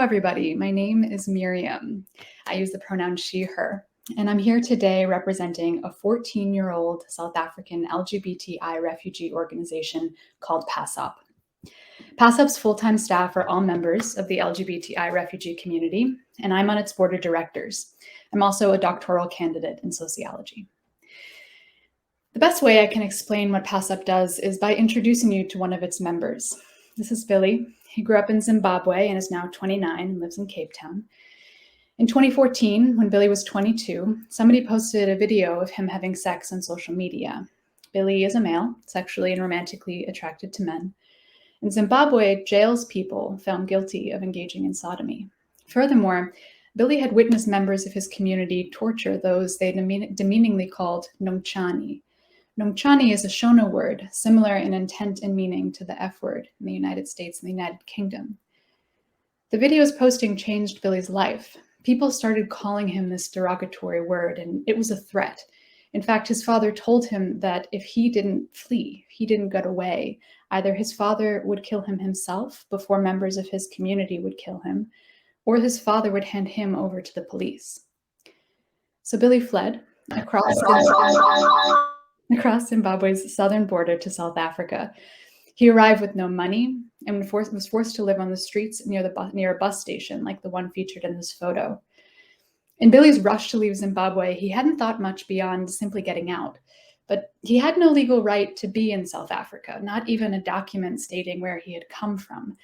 everybody. My name is Miriam. I use the pronoun she, her, and I'm here today representing a 14-year-old South African LGBTI refugee organization called PASSOP. PASSOP's full-time staff are all members of the LGBTI refugee community, and I'm on its board of directors. I'm also a doctoral candidate in sociology. The best way I can explain what PASSOP does is by introducing you to one of its members. This is Billy. He grew up in Zimbabwe and is now 29 and lives in Cape Town. In 2014, when Billy was 22, somebody posted a video of him having sex on social media. Billy is a male, sexually and romantically attracted to men. In Zimbabwe, jails people found guilty of engaging in sodomy. Furthermore, Billy had witnessed members of his community torture those they demeaningly called Nomchani. Nomchani is a Shona word, similar in intent and meaning to the F word in the United States and the United Kingdom. The video's posting changed Billy's life. People started calling him this derogatory word, and it was a threat. In fact, his father told him that if he didn't flee, if he didn't get away, either his father would kill him himself before members of his community would kill him, or his father would hand him over to the police. So Billy fled across Zimbabwe's southern border to South Africa. He arrived with no money and was forced to live on the streets near a bus station, like the one featured in this photo. In Billy's rush to leave Zimbabwe, he hadn't thought much beyond simply getting out. But he had no legal right to be in South Africa, not even a document stating where he had come from.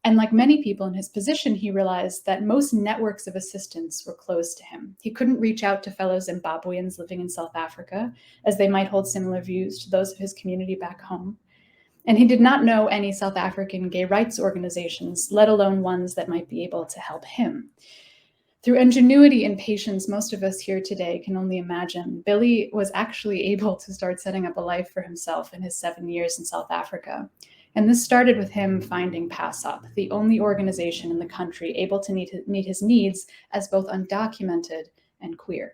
And like many people in his position, he realized that most networks of assistance were closed to him. He couldn't reach out to fellow Zimbabweans living in South Africa, as they might hold similar views to those of his community back home. And he did not know any South African gay rights organizations, let alone ones that might be able to help him. Through ingenuity and patience most of us here today can only imagine, Billy was actually able to start setting up a life for himself in his 7 years in South Africa. And this started with him finding PASSOP, the only organization in the country able to meet his needs as both undocumented and queer.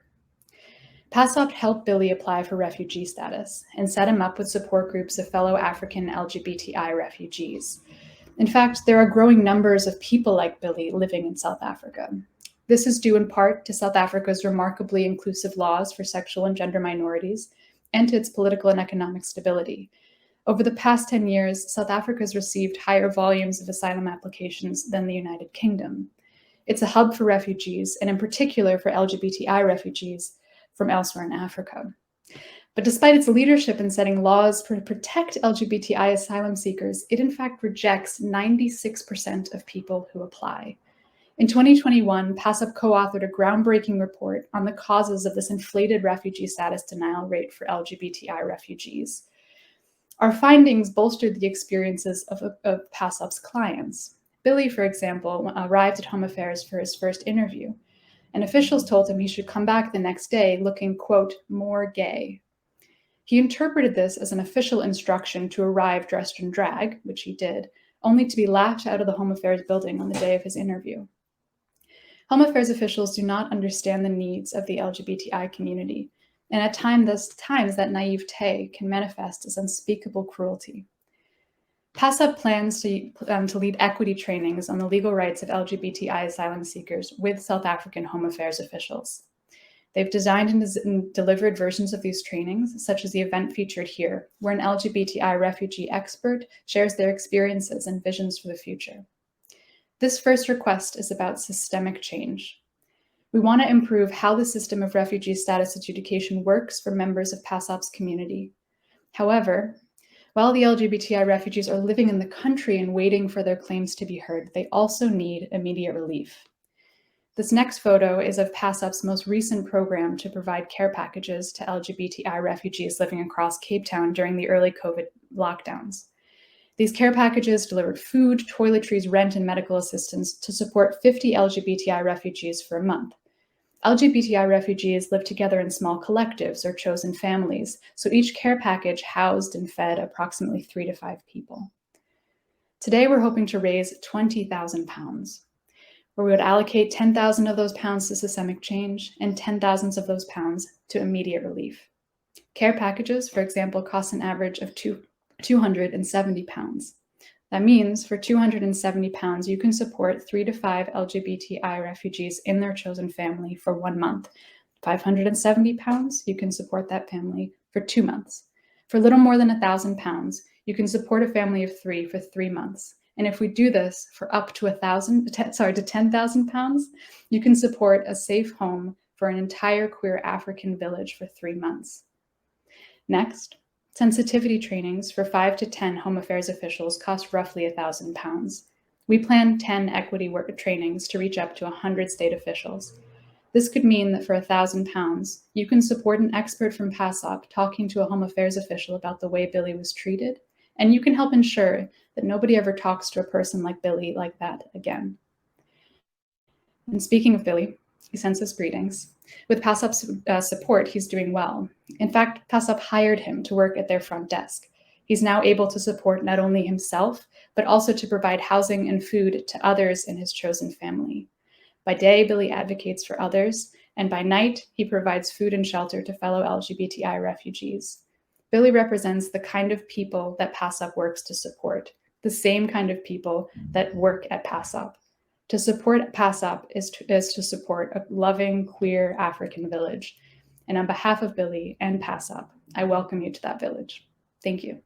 PASSOP helped Billy apply for refugee status and set him up with support groups of fellow African LGBTI refugees. In fact, there are growing numbers of people like Billy living in South Africa. This is due in part to South Africa's remarkably inclusive laws for sexual and gender minorities and to its political and economic stability. Over the past 10 years, South Africa has received higher volumes of asylum applications than the United Kingdom. It's a hub for refugees, and in particular for LGBTI refugees from elsewhere in Africa. But despite its leadership in setting laws to protect LGBTI asylum seekers, it in fact rejects 96% of people who apply. In 2021, PASSOP co-authored a groundbreaking report on the causes of this inflated refugee status denial rate for LGBTI refugees. Our findings bolstered the experiences of PASSOP's clients. Billy, for example, arrived at Home Affairs for his first interview, and officials told him he should come back the next day looking, quote, more gay. He interpreted this as an official instruction to arrive dressed in drag, which he did, only to be laughed out of the Home Affairs building on the day of his interview. Home Affairs officials do not understand the needs of the LGBTI community, and at times that naivete can manifest as unspeakable cruelty. PASSOP plans to lead equity trainings on the legal rights of LGBTI asylum seekers with South African Home Affairs officials. They've designed and delivered versions of these trainings, such as the event featured here, where an LGBTI refugee expert shares their experiences and visions for the future. This first request is about systemic change. We want to improve how the system of refugee status adjudication works for members of PASSOP's community. However, while the LGBTI refugees are living in the country and waiting for their claims to be heard, they also need immediate relief. This next photo is of PASSOP's most recent program to provide care packages to LGBTI refugees living across Cape Town during the early COVID lockdowns. These care packages delivered food, toiletries, rent, and medical assistance to support 50 LGBTI refugees for a month. LGBTI refugees live together in small collectives or chosen families, so each care package housed and fed approximately 3 to 5 people. Today, we're hoping to raise £20,000, where we would allocate 10,000 of those pounds to systemic change and 10,000 of those pounds to immediate relief. Care packages, for example, cost an average of £270. That means for £270, you can support 3 to 5 LGBTI refugees in their chosen family for 1 month. £570, you can support that family for 2 months. For a little more than £1,000, you can support a family of 3 for 3 months. And if we do this for up to £10,000, you can support a safe home for an entire queer African village for 3 months. Next, sensitivity trainings for 5 to 10 Home Affairs officials cost roughly £1,000. We plan 10 equity work trainings to reach up to 100 state officials. This could mean that for £1,000, you can support an expert from PASSOP talking to a Home Affairs official about the way Billy was treated, and you can help ensure that nobody ever talks to a person like Billy like that again. And speaking of Billy, he sends us greetings. With PASSOP's support, he's doing well. In fact, PASSOP hired him to work at their front desk. He's now able to support not only himself, but also to provide housing and food to others in his chosen family. By day, Billy advocates for others, and by night, he provides food and shelter to fellow LGBTI refugees. Billy represents the kind of people that PASSOP works to support, the same kind of people that work at PASSOP. To support PASSOP is to support a loving, queer African village. And on behalf of Billy and PASSOP, I welcome you to that village. Thank you.